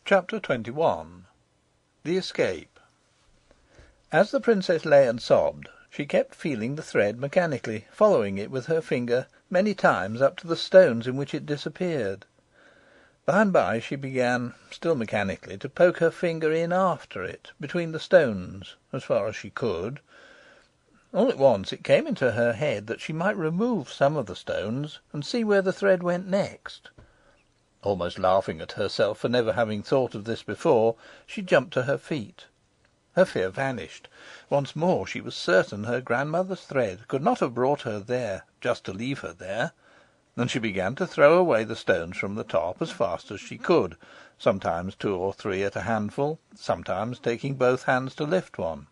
Chapter XXI. The Escape. As the princess lay and sobbed, she kept feeling the thread mechanically, following it with her finger many times up to the stones in which it disappeared. By and by she began, still mechanically, to poke her finger in after it, between the stones, as far as she could. All at once it came into her head that she might remove some of the stones, and see where the thread went next. Almost laughing at herself for never having thought of this before, she jumped to her feet. Her fear vanished. Once more she was certain her grandmother's thread could not have brought her there just to leave her there, and she began to throw away the stones from the top as fast as she could, sometimes two or three at a handful, sometimes taking both hands to lift one.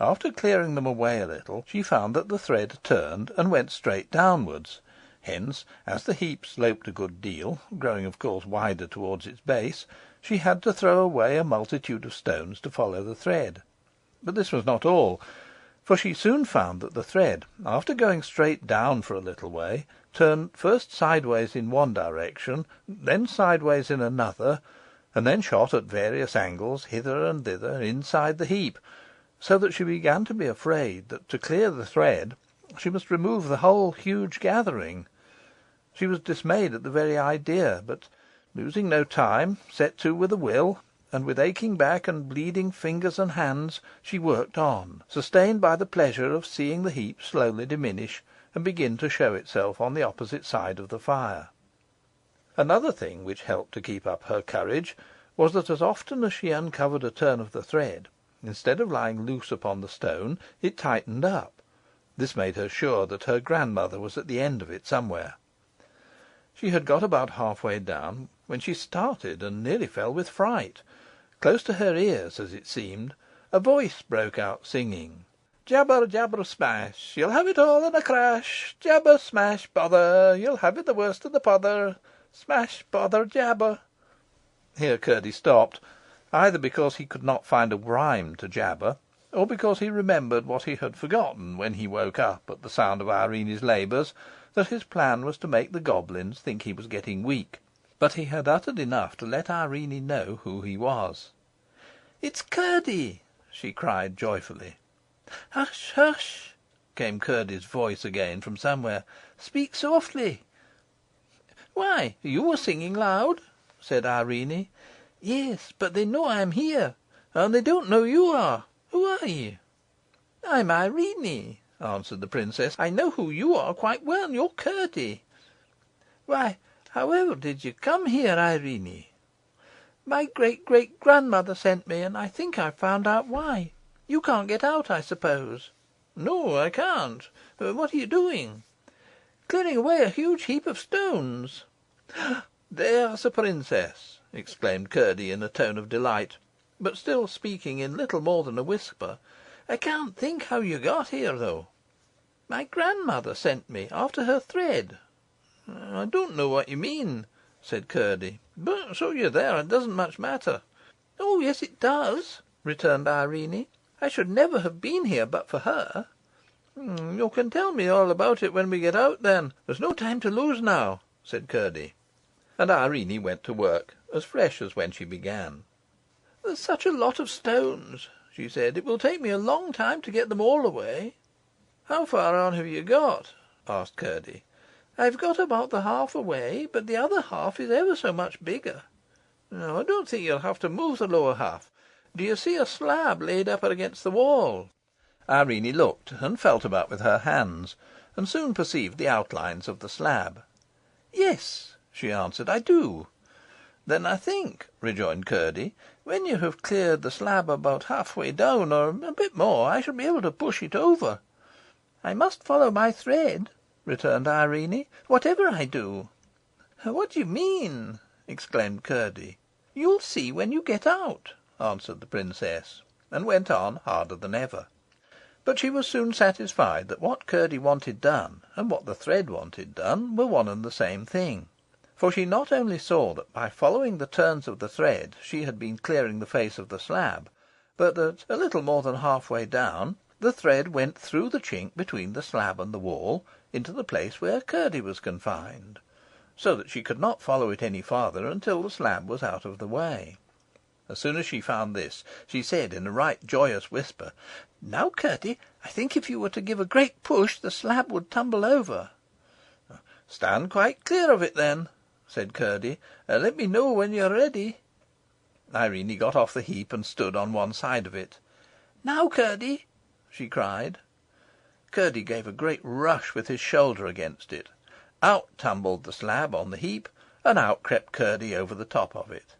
After clearing them away a little, she found that the thread turned and went straight downwards. Hence, as the heap sloped a good deal, growing of course wider towards its base, she had to throw away a multitude of stones to follow the thread. But this was not all, for she soon found that the thread, after going straight down for a little way, turned first sideways in one direction, then sideways in another, and then shot at various angles hither and thither inside the heap, so that she began to be afraid that to clear the thread she must remove the whole huge gathering. She was dismayed at the very idea, but, losing no time, set to with a will, and with aching back and bleeding fingers and hands, she worked on, sustained by the pleasure of seeing the heap slowly diminish and begin to show itself on the opposite side of the fire. Another thing which helped to keep up her courage was that as often as she uncovered a turn of the thread, instead of lying loose upon the stone, it tightened up. This made her sure that her grandmother was at the end of it somewhere. She had got about halfway down when she started and nearly fell with fright. Close to her ears, as it seemed, a voice broke out singing: "Jabber, jabber, smash, you'll have it all in a crash. Jabber, smash, bother, you'll have it the worst of the pother. Smash, bother, jabber." Here Curdie stopped, either because he could not find a rhyme to jabber, or because he remembered what he had forgotten when he woke up at the sound of Irene's labours, that his plan was to make the goblins think he was getting weak. But he had uttered enough to let Irene know who he was. "It's Curdie!" she cried joyfully. "Hush, hush!" came Curdie's voice again from somewhere. "Speak softly." "Why, you were singing loud," said Irene. "Yes, but they know I am here, and they don't know you are. Who are you?" "I'm Irene," answered the princess. "I know who you are quite well. You're Curdie." "Why, however did you come here, Irene?" "My great great grandmother sent me, and I think I've found out why. You can't get out, I suppose?" "No, I can't. What are you doing?" "Clearing away a huge heap of stones." "There's a princess!" exclaimed Curdie in a tone of delight, but still speaking in little more than a whisper. "I can't think how you got here, though." "My grandmother sent me, after her thread." "I don't know what you mean," said Curdie. "But so you're there, it doesn't much matter." "Oh yes, it does," returned Irene. "I should never have been here but for her." "You can tell me all about it when we get out, then. There's no time to lose now," said Curdie. And Irene went to work, as fresh as when she began. "There's such a lot of stones," she said. "It will take me a long time to get them all away." "How far on have you got?" asked Curdie. "I've got about the half away, but the other half is ever so much bigger." "I don't think you'll have to move the lower half. Do you see a slab laid up against the wall?" Irene looked and felt about with her hands, and soon perceived the outlines of the slab. "Yes," she answered, "I do." "Then I think," rejoined Curdie, "when you have cleared the slab about halfway down, or a bit more, I shall be able to push it over." "I must follow my thread," returned Irene, "whatever I do." "What do you mean?" exclaimed Curdie. "You'll see when you get out," answered the princess, and went on harder than ever. But she was soon satisfied that what Curdie wanted done and what the thread wanted done were one and the same thing. For she not only saw that by following the turns of the thread she had been clearing the face of the slab, but that, a little more than halfway down, the thread went through the chink between the slab and the wall into the place where Curdie was confined. so that she could not follow it any farther until the slab was out of the way. As soon as she found this, she said in a right joyous whisper, "Now, Curdie, I think if you were to give a great push, the slab would tumble over." "Stand quite clear of it, then," said Curdie, "and let me know when you are ready." Irene got off the heap and stood on one side of it. "Now, Curdie!" she cried. Curdie gave a great rush with his shoulder against it. Out tumbled the slab on the heap, and out crept Curdie over the top of it.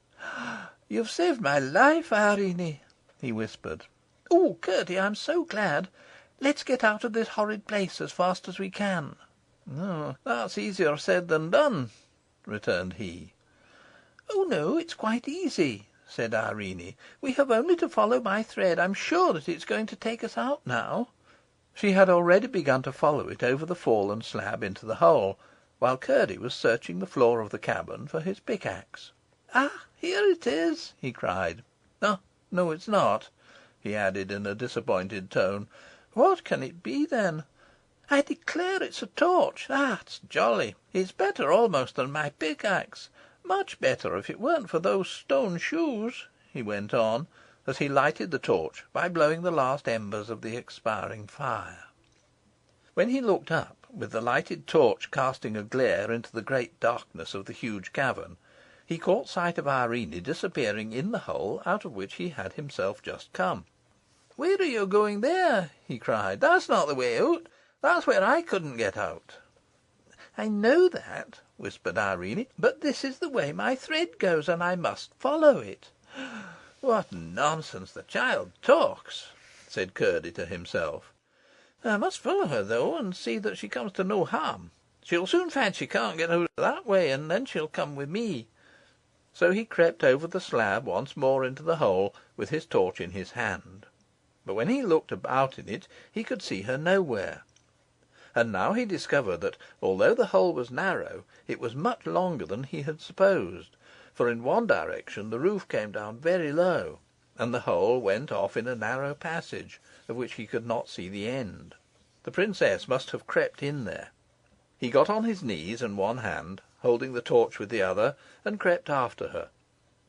"You've saved my life, Irene," he whispered. "Oh, Curdie, I'm so glad. Let's get out of this horrid place as fast as we can." "Oh, that's easier said than done," returned he. "Oh no, it's quite easy," said Irene. "We have only to follow my thread. I'm sure that it's going to take us out now." She had already begun to follow it over the fallen slab into the hole, while Curdie was searching the floor of the cabin for his pickaxe. "Ah, here it is!" he cried. "Ah, no, it's not," he added in a disappointed tone. "What can it be, then? I declare it's a torch. That's jolly. It's better almost than my pickaxe. Much better, if it weren't for those stone shoes," he went on, as he lighted the torch by blowing the last embers of the expiring fire. When he looked up, with the lighted torch casting a glare into the great darkness of the huge cavern, he caught sight of Irene disappearing in the hole out of which he had himself just come. "Where are you going there?" he cried. "That's not the way out. That's where I couldn't get out." "I know that," whispered Irene, "but this is the way my thread goes, and I must follow it." "What nonsense the child talks!" said Curdie to himself. "I must follow her, though, and see that she comes to no harm. She'll soon find she can't get out that way, and then she'll come with me." So he crept over the slab once more into the hole, with his torch in his hand. But when he looked about in it, he could see her nowhere. And now he discovered that, although the hole was narrow, it was much longer than he had supposed, for in one direction the roof came down very low, and the hole went off in a narrow passage, of which he could not see the end. The princess must have crept in there. He got on his knees and one hand, holding the torch with the other, and crept after her.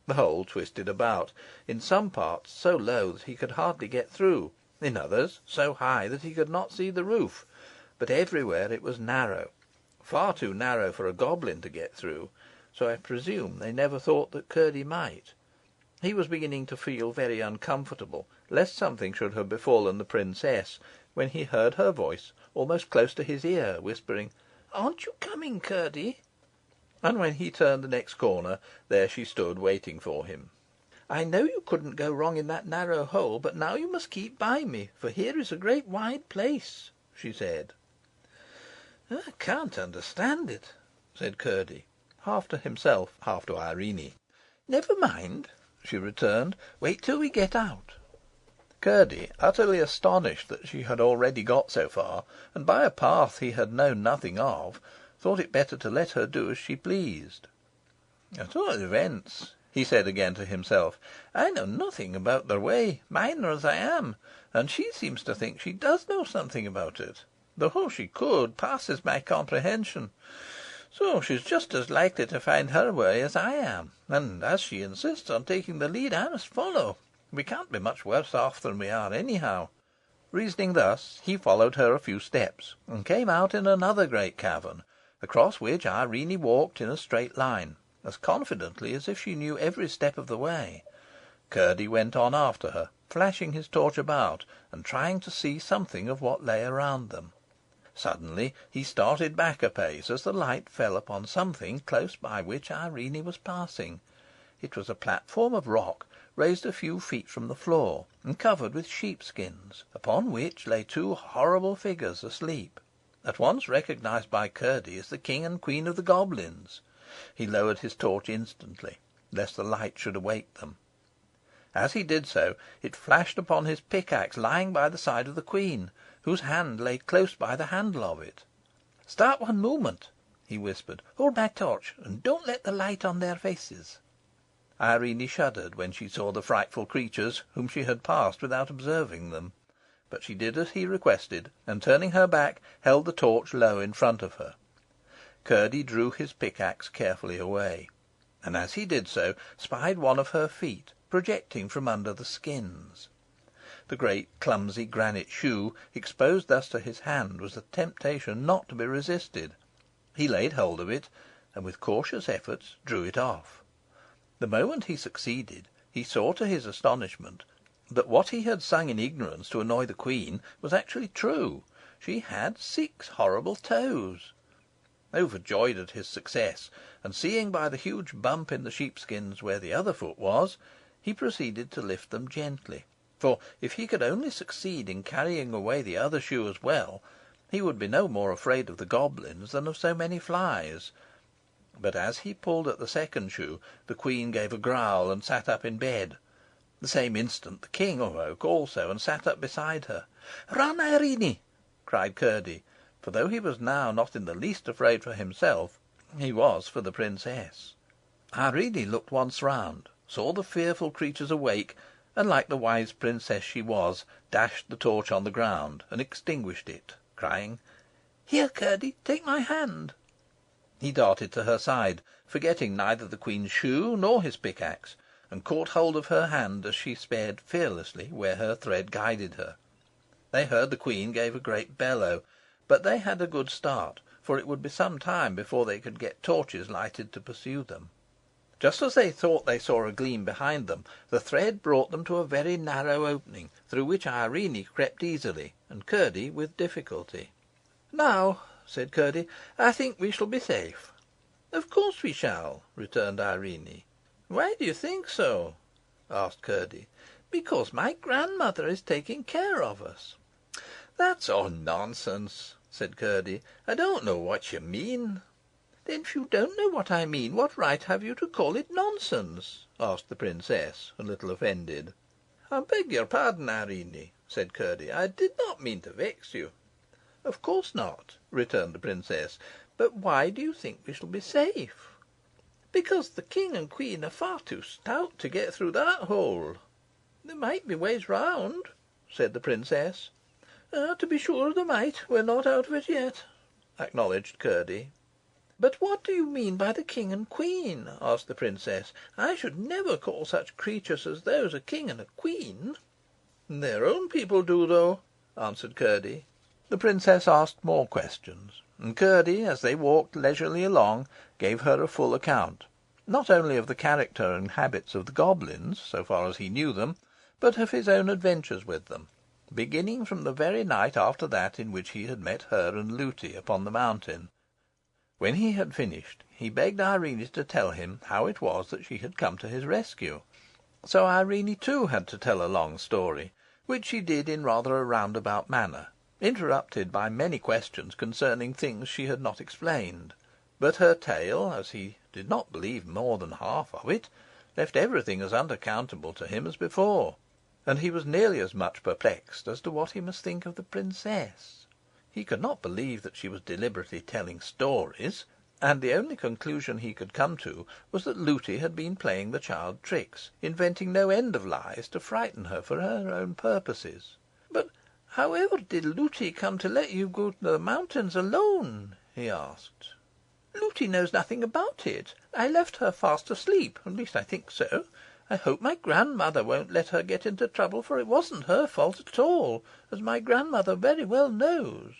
The hole twisted about, in some parts so low that he could hardly get through, in others so high that he could not see the roof, but everywhere it was narrow, far too narrow for a goblin to get through, so I presume they never thought that Curdie might. He was beginning to feel very uncomfortable, lest something should have befallen the princess, when he heard her voice almost close to his ear, whispering, "Aren't you coming, Curdie?" And when he turned the next corner, there she stood waiting for him. "I know you couldn't go wrong in that narrow hole, but now you must keep by me, for here is a great wide place," she said. "I can't understand it," said Curdie, half to himself, half to Irene. "Never mind," she returned. "Wait till we get out." Curdie, utterly astonished that she had already got so far, and by a path he had known nothing of, thought it better to let her do as she pleased. "At all events," he said again to himself, "I know nothing about their way, miner as I am, and she seems to think she does know something about it, though how she could passes my comprehension. So she's just as likely to find her way as I am, and as she insists on taking the lead, I must follow. We can't be much worse off than we are, anyhow." Reasoning thus, he followed her a few steps, and came out in another great cavern, across which Irene walked in a straight line, as confidently as if she knew every step of the way. Curdie went on after her, flashing his torch about, and trying to see something of what lay around them. Suddenly he started back a pace as the light fell upon something close by which Irene was passing. It was a platform of rock, raised a few feet from the floor, and covered with sheepskins, upon which lay two horrible figures asleep, at once recognised by Curdie as the king and queen of the goblins. He lowered his torch instantly, lest the light should awake them. As he did so, it flashed upon his pickaxe lying by the side of the queen, whose hand lay close by the handle of it. "Stop one moment," he whispered. "Hold my torch, and don't let the light on their faces." Irene shuddered when she saw the frightful creatures, whom she had passed without observing them. But she did as he requested, and turning her back, held the torch low in front of her. Curdie drew his pickaxe carefully away, and as he did so spied one of her feet projecting from under the skins. The great clumsy granite shoe, exposed thus to his hand, was a temptation not to be resisted. He laid hold of it, and with cautious efforts drew it off. The moment he succeeded, he saw to his astonishment that what he had sung in ignorance to annoy the Queen was actually true. She had 6 horrible toes. Overjoyed at his success, and seeing by the huge bump in the sheepskins where the other foot was, he proceeded to lift them gently, for if he could only succeed in carrying away the other shoe as well, he would be no more afraid of the goblins than of so many flies. But as he pulled at the second shoe, the Queen gave a growl and sat up in bed. The same instant the King awoke also, and sat up beside her. "Run, Irene!" cried Curdie, for though he was now not in the least afraid for himself, he was for the princess. Irene looked once round, saw the fearful creatures awake, and, like the wise princess she was, dashed the torch on the ground and extinguished it, crying, "Here, Curdie, take my hand." He darted to her side, forgetting neither the Queen's shoe nor his pickaxe, and caught hold of her hand as she sped fearlessly where her thread guided her. They heard the Queen gave a great bellow, but they had a good start, for it would be some time before they could get torches lighted to pursue them. Just as they thought they saw a gleam behind them, the thread brought them to a very narrow opening, through which Irene crept easily, and Curdie with difficulty. "Now," said Curdie, "I think we shall be safe." "Of course we shall," returned Irene. "Why do you think so?" asked Curdie. "Because my grandmother is taking care of us." "That's all nonsense," said Curdie. "I don't know what you mean." "Then if you don't know what I mean, what right have you to call it nonsense?" asked the princess, a little offended. "I beg your pardon, Irene," said Curdie. "I did not mean to vex you." "Of course not," returned the princess. "But why do you think we shall be safe?" "Because the King and Queen are far too stout to get through that hole." "There might be ways round," said the princess. "To be sure there might. We're not out of it yet," acknowledged Curdie. "But what do you mean by the King and Queen?" asked the princess. "I should never call such creatures as those a king and a queen." "Their own people do, though," answered Curdie. The princess asked more questions, and Curdie, as they walked leisurely along, gave her a full account, not only of the character and habits of the goblins, so far as he knew them, but of his own adventures with them, beginning from the very night after that in which he had met her and Lutie upon the mountain. When he had finished, he begged Irene to tell him how it was that she had come to his rescue. So Irene too had to tell a long story, which she did in rather a roundabout manner, interrupted by many questions concerning things she had not explained. But her tale, as he did not believe more than half of it, left everything as unaccountable to him as before, and he was nearly as much perplexed as to what he must think of the princess. He could not believe that she was deliberately telling stories, and the only conclusion he could come to was that Lutie had been playing the child tricks, inventing no end of lies to frighten her for her own purposes. "But however did Lutie come to let you go to the mountains alone?" he asked. "Lutie knows nothing about it. I left her fast asleep, at least I think so. I hope my grandmother won't let her get into trouble, for it wasn't her fault at all, as my grandmother very well knows."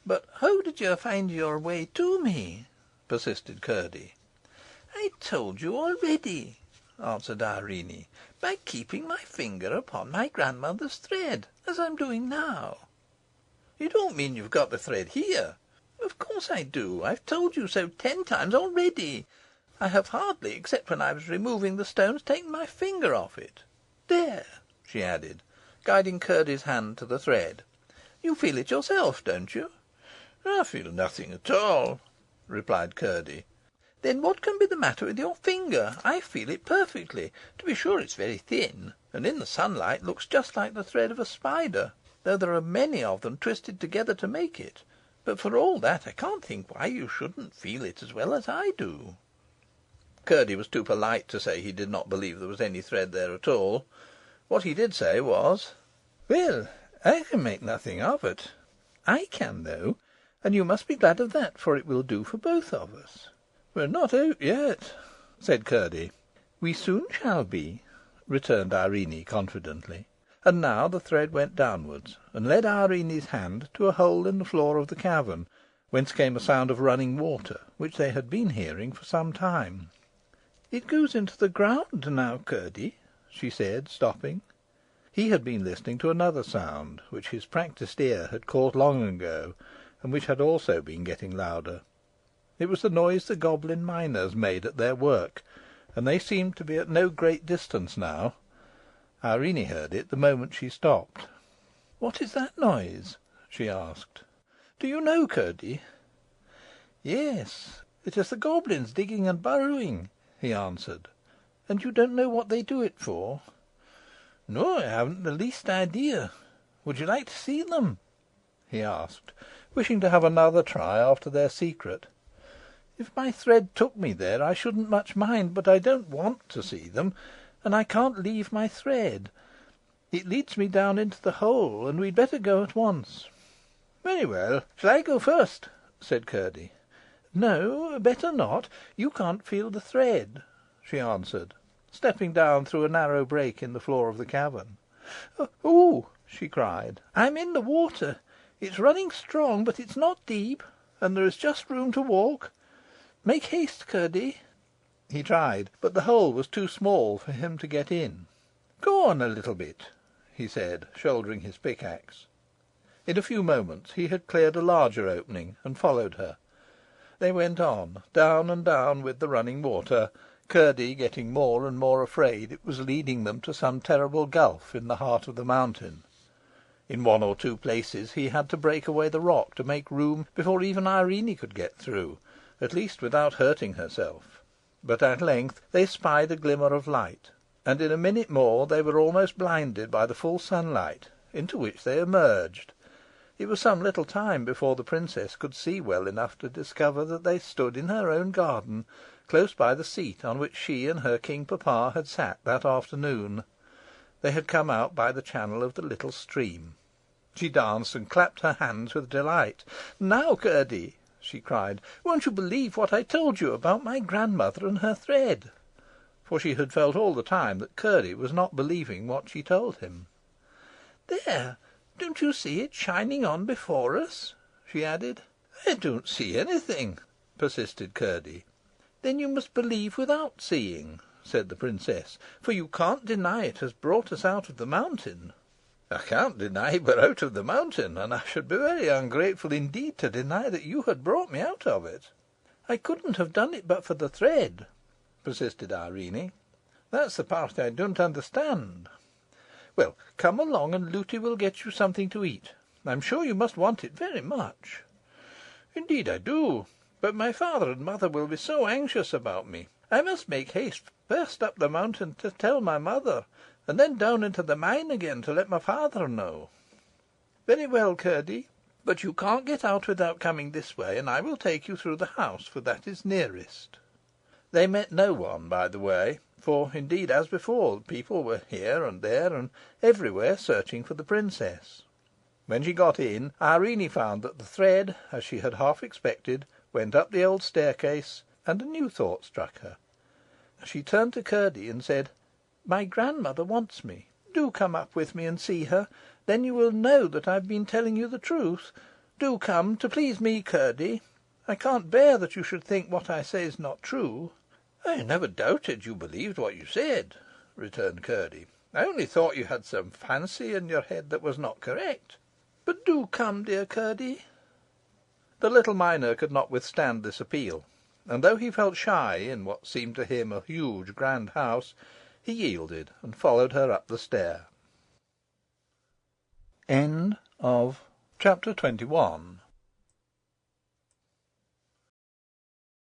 "But how did you find your way to me?" persisted Curdie. "I told you already," answered Irene, "by keeping my finger upon my grandmother's thread, as I'm doing now." "You don't mean you've got the thread here?" "Of course I do. I've told you so 10 times already. I have hardly, except when I was removing the stones, taken my finger off it. There," she added, guiding Curdie's hand to the thread. "You feel it yourself, don't you?" "I feel nothing at all," replied Curdie. "Then what can be the matter with your finger? I feel it perfectly. To be sure, it's very thin, and in the sunlight looks just like the thread of a spider, though there are many of them twisted together to make it. But for all that, I can't think why you shouldn't feel it as well as I do." Curdie was too polite to say he did not believe there was any thread there at all. What he did say was: "Well, I can make nothing of it. I can, though. And you must be glad of that, for it will do for both of us." "We're not out yet," said Curdie. "We soon shall be," returned Irene confidently. And now the thread went downwards, and led Irene's hand to a hole in the floor of the cavern, whence came a sound of running water, which they had been hearing for some time. "It goes into the ground now, Curdie," she said, stopping. He had been listening to another sound, which his practised ear had caught long ago, and which had also been getting louder. It was the noise the goblin miners made at their work, and they seemed to be at no great distance now. Irene heard it the moment she stopped. "What is that noise?" she asked. "Do you know, Curdie?" "Yes, it is the goblins digging and burrowing," he answered. "And you don't know what they do it for?" "No, I haven't the least idea. Would you like to see them?" he asked, wishing to have another try after their secret. "If my thread took me there, I shouldn't much mind, but I don't want to see them, and I can't leave my thread. It leads me down into the hole, and we'd better go at once." "Very well. Shall I go first?" said Curdie. "No, better not. You can't feel the thread," she answered, stepping down through a narrow break in the floor of the cavern. "Oh!" she cried, "I'm in the water. It's running strong, but it's not deep, and there is just room to walk. Make haste, Curdie." He tried, but the hole was too small for him to get in. "Go on a little bit," he said, shouldering his pickaxe. In a few moments he had cleared a larger opening, and followed her. They went on, down and down with the running water, Curdie getting more and more afraid it was leading them to some terrible gulf in the heart of the mountain. In one or two places he had to break away the rock to make room before even Irene could get through, at least without hurting herself. But at length they spied a glimmer of light, and in a minute more they were almost blinded by the full sunlight, into which they emerged. It was some little time before the princess could see well enough to discover that they stood in her own garden, close by the seat on which she and her king papa had sat that afternoon. They had come out by the channel of the little stream. She danced and clapped her hands with delight. "Now, Curdie," she cried, "won't you believe what I told you about my grandmother and her thread?" For she had felt all the time that Curdie was not believing what she told him. "There, don't you see it shining on before us?" she added. "I don't see anything," persisted Curdie. "Then you must believe without seeing," said the princess, "for you can't deny it has brought us out of the mountain." "I can't deny we're out of the mountain, and I should be very ungrateful indeed to deny that you had brought me out of it." "I couldn't have done it but for the thread," persisted Irene. "That's the part I don't understand." "Well, come along, and Lutie will get you something to eat. I'm sure you must want it very much." "Indeed I do. But my father and mother will be so anxious about me. I must make haste first up the mountain to tell my mother, and then down into the mine again to let my father know." "Very well, Curdie. But you can't get out without coming this way, and I will take you through the house, for that is nearest." They met no one by the way, for, indeed, as before, people were here and there and everywhere searching for the princess. When she got in, Irene found that the thread, as she had half expected, went up the old staircase, and a new thought struck her. She turned to Curdie and said, "My grandmother wants me. Do come up with me and see her. Then you will know that I've been telling you the truth. Do come, to please me, Curdie. I can't bear that you should think what I say is not true." "I never doubted you believed what you said," returned Curdie. "I only thought you had some fancy in your head that was not correct. But do come, dear Curdie." The little miner could not withstand this appeal, and though he felt shy in what seemed to him a huge grand house, he yielded and followed her up the stair. Chapter 21.